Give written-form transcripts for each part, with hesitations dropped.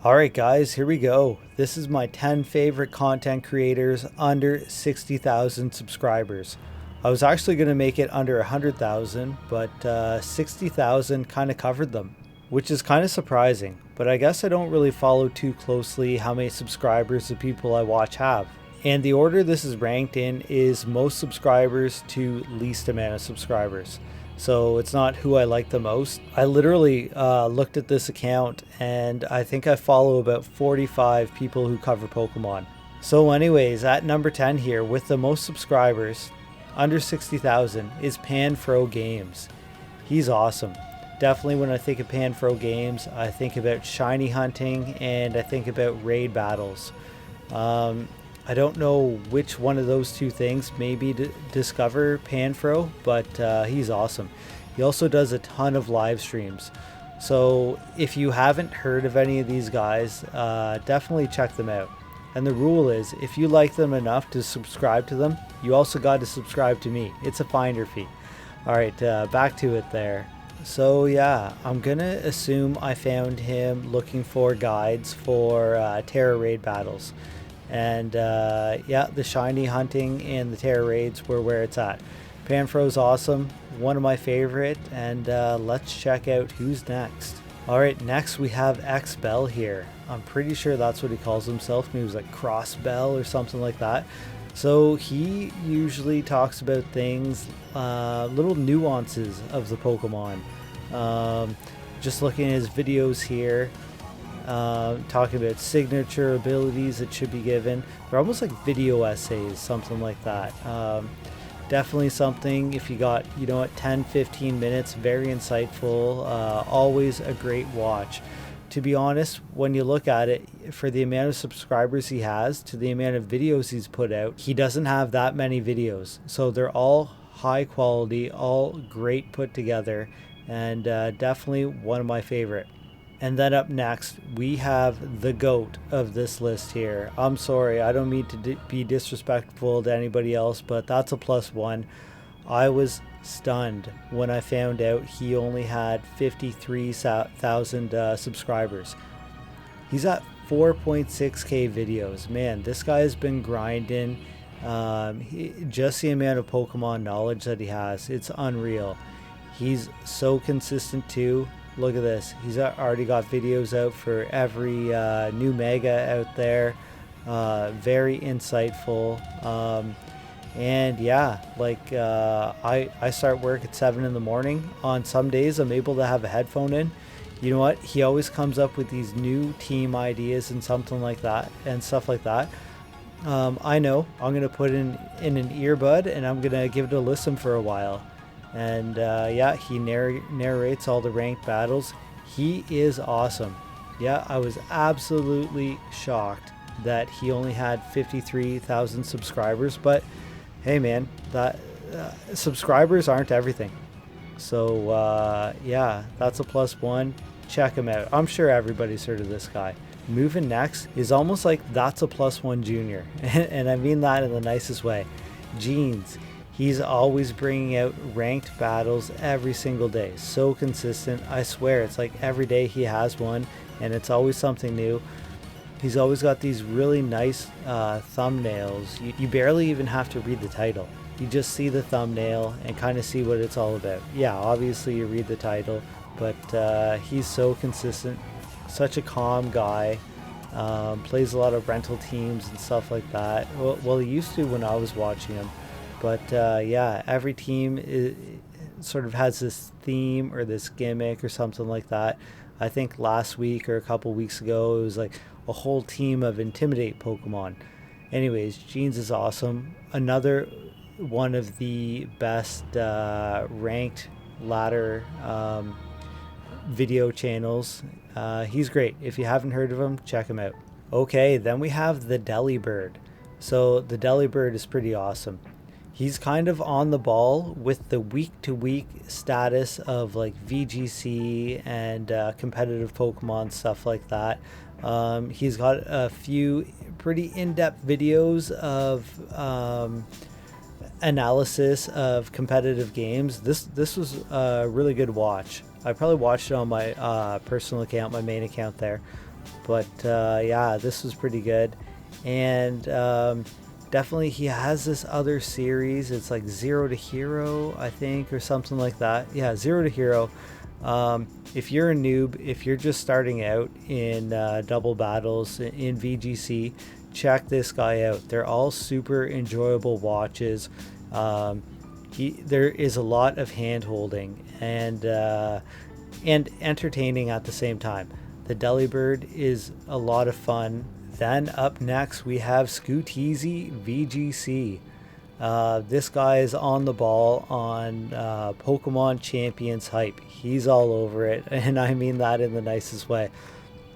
Alright guys, here we go. This is my 10 favorite content creators under 60,000 subscribers. I was actually going to make it under 100,000, but 60,000 kind of covered them, which is kind of surprising. But I guess I don't really follow too closely how many subscribers the people I watch have. And the order this is ranked in is most subscribers to least amount of subscribers. So it's not who I like the most. I literally looked at this account and I think I follow about 45 people who cover Pokemon. So anyways, at number 10 here with the most subscribers, under 60,000, is Panfro Games. He's awesome. Definitely when I think of Panfro Games, I think about shiny hunting and I think about raid battles. I don't know which one of those two things made me discover Panfro, but he's awesome. He also does a ton of live streams. So if you haven't heard of any of these guys, definitely check them out. And the rule is, if you like them enough to subscribe to them, you also got to subscribe to me. It's a finder fee. All right, back to it there. So yeah, I'm gonna assume I found him looking for guides for Terra raid battles. And yeah, the shiny hunting and the Terra raids were where it's at. Panfro's awesome, one of my favorite, and let's check out who's next. Alright, next we have XBell here. I'm pretty sure that's what he calls himself. Maybe it was like Crossbell or something like that. So he usually talks about things, little nuances of the Pokemon. Just looking at his videos here, talking about signature abilities that should be given. They're almost like video essays, something like that. Definitely something, if you got, 10-15 minutes, very insightful, always a great watch. To be honest, when you look at it, for the amount of subscribers he has to the amount of videos he's put out, he doesn't have that many videos. So they're all high quality, all great put together, and definitely one of my favorite. And then up next, we have the GOAT of this list here. I'm sorry, I don't mean to be disrespectful to anybody else, but that's a +1. I was stunned when I found out he only had 53,000 subscribers. He's at 4.6k videos. Man, this guy has been grinding. Just the amount of Pokemon knowledge that he has, it's unreal. He's so consistent too. Look at this. He's already got videos out for every new mega out there. Very insightful. And yeah, like I start work at 7 in the morning. On some days, I'm able to have a headphone in. You know what? He always comes up with these new team ideas and something like that and stuff like that. I know. I'm going to put in an earbud and I'm going to give it a listen for a while. And yeah, he narrates all the ranked battles. He is awesome. Yeah, I was absolutely shocked that he only had 53,000 subscribers. But hey, man, that subscribers aren't everything. So yeah, that's a +1. Check him out. I'm sure everybody's heard of this guy. Moving next is almost like that's a +1 junior, and I mean that in the nicest way. Jeans. He's always bringing out ranked battles every single day. So consistent. I swear, it's like every day he has one and it's always something new. He's always got these really nice thumbnails. You barely even have to read the title. You just see the thumbnail and kind of see what it's all about. Yeah, obviously you read the title, but he's so consistent. Such a calm guy. Plays a lot of rental teams and stuff like that. Well, he used to when I was watching him. But yeah, every team sort of has this theme or this gimmick or something like that. I think last week or a couple weeks ago, it was like a whole team of Intimidate Pokemon. Anyways, Jeans is awesome. Another one of the best ranked ladder video channels. He's great. If you haven't heard of him, check him out. Okay, then we have the Delibird. So the Delibird is pretty awesome. He's kind of on the ball with the week-to-week status of like VGC and competitive Pokemon, stuff like that. He's got a few pretty in-depth videos of analysis of competitive games. This was a really good watch. I probably watched it on my personal account, my main account there. but yeah, this was pretty good. And definitely he has this other series. It's like Zero to Hero, I think, or something like that. Yeah, Zero to Hero. If you're a noob, if you're just starting out in double battles in VGC, check this guy out. They're all super enjoyable watches. There is a lot of hand holding and entertaining at the same time. The Delibird is a lot of fun. Then up next we have Scooteezy VGC. This guy is on the ball on Pokemon Champions hype. He's all over it, and I mean that in the nicest way.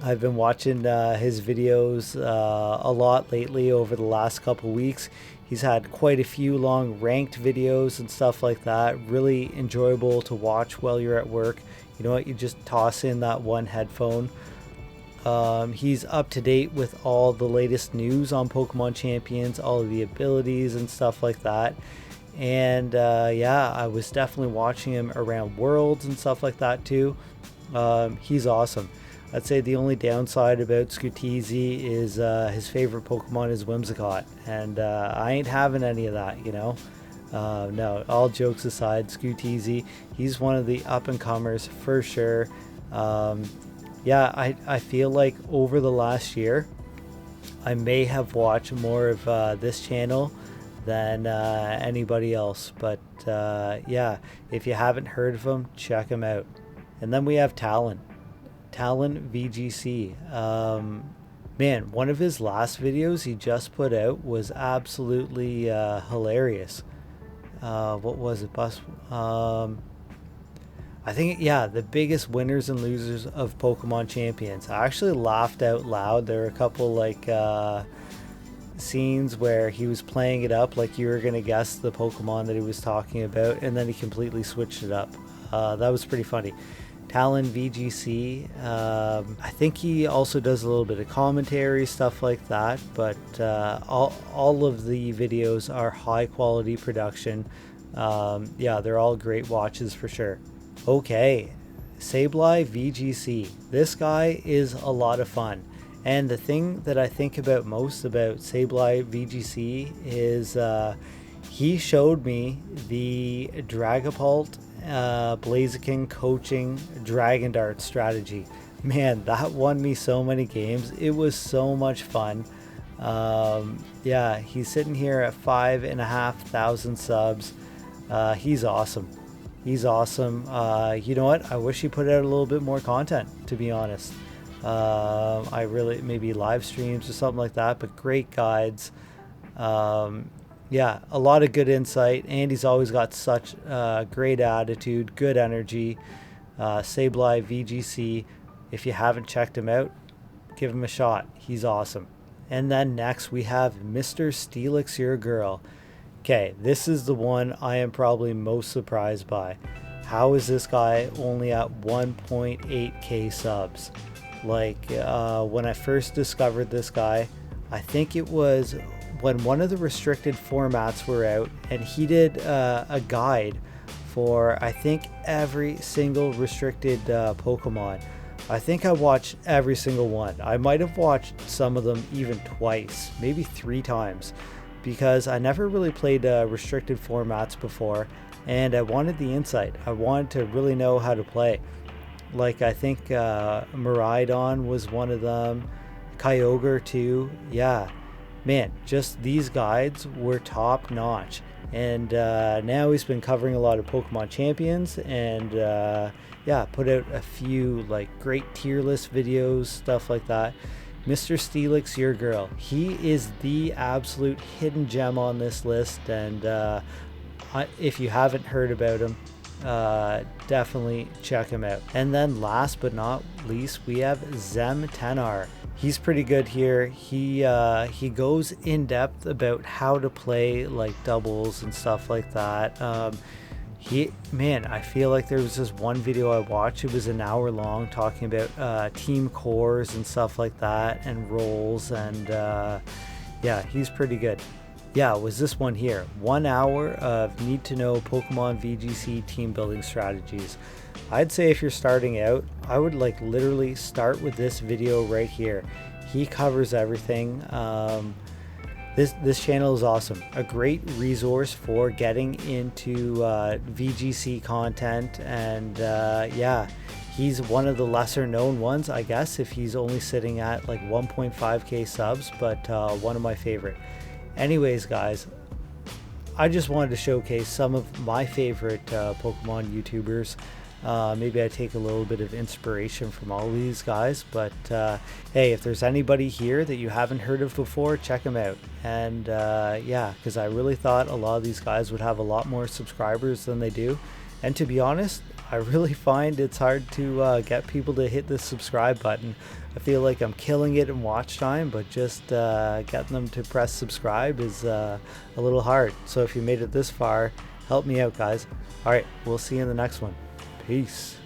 I've been watching his videos a lot lately over the last couple weeks. He's had quite a few long ranked videos and stuff like that. Really enjoyable to watch while you're at work. You know what? You just toss in that one headphone. He's up to date with all the latest news on Pokemon Champions, all of the abilities and stuff like that. And yeah, I was definitely watching him around Worlds and stuff like that too. He's awesome. I'd say the only downside about Scooteezy is his favorite Pokemon is Whimsicott, and I ain't having any of that, you know. No, all jokes aside, Scooteezy, he's one of the up-and-comers for sure. Yeah, I feel like over the last year, I may have watched more of this channel than anybody else. But yeah, if you haven't heard of him, check him out. And then we have Talon VGC. Man, one of his last videos he just put out was absolutely hilarious. What was it? I think, yeah, the biggest winners and losers of Pokemon Champions. I actually laughed out loud. There were a couple like scenes where he was playing it up like you were going to guess the Pokemon that he was talking about, and then he completely switched it up. That was pretty funny. Talon VGC, I think he also does a little bit of commentary, stuff like that, but all of the videos are high quality production. Yeah, they're all great watches for sure. Okay, Sableye VGC. This guy is a lot of fun. And the thing that I think about most about Sableye VGC is he showed me the Dragapult Blaziken coaching Dragon Dart strategy. Man, that won me so many games. It was so much fun. Yeah, he's sitting here at 5,500 subs. He's awesome. He's awesome. You know what? I wish he put out a little bit more content, to be honest. I really, maybe live streams or something like that, but great guides. Yeah, a lot of good insight, and he's always got such great attitude, good energy. Sableye VGC, if you haven't checked him out, give him a shot. He's awesome. And then next we have Mr. Steelix Your Girl. Okay, this is the one I am probably most surprised by. How is this guy only at 1.8k subs? Like, when I first discovered this guy, I think it was when one of the restricted formats were out, and he did a guide for, I think, every single restricted Pokemon. I think I watched every single one. I might have watched some of them even twice, maybe 3 times. Because I never really played restricted formats before, and I wanted the insight. I wanted to really know how to play. Like, I think Miraidon was one of them, Kyogre too. Yeah, man, just these guides were top notch. And now he's been covering a lot of Pokemon Champions, and yeah, put out a few like great tier list videos, stuff like that. Mr. Steelix Your Girl, he is the absolute hidden gem on this list, and if you haven't heard about him, definitely check him out. And then last but not least, we have Zemtenar. He's pretty good here. He goes in depth about how to play like doubles and stuff like that. Man, I feel like there was this one video I watched. It was an hour long, talking about team cores and stuff like that, and roles, and yeah, he's pretty good. Yeah, it was this one here. 1 hour of need to know Pokemon VGC team building strategies. I'd say if you're starting out, I would like literally start with this video right here. He covers everything. This channel is awesome. A great resource for getting into VGC content, and yeah, he's one of the lesser known ones, I guess, if he's only sitting at like 1.5k subs, but one of my favorite. Anyways, guys, I just wanted to showcase some of my favorite Pokemon YouTubers. Maybe I take a little bit of inspiration from all these guys, but hey, if there's anybody here that you haven't heard of before, check them out. And yeah, because I really thought a lot of these guys would have a lot more subscribers than they do. And to be honest, I really find it's hard to get people to hit the subscribe button. I feel like I'm killing it in watch time, but just getting them to press subscribe is a little hard. So if you made it this far, help me out, guys. All right, we'll see you in the next one. Peace.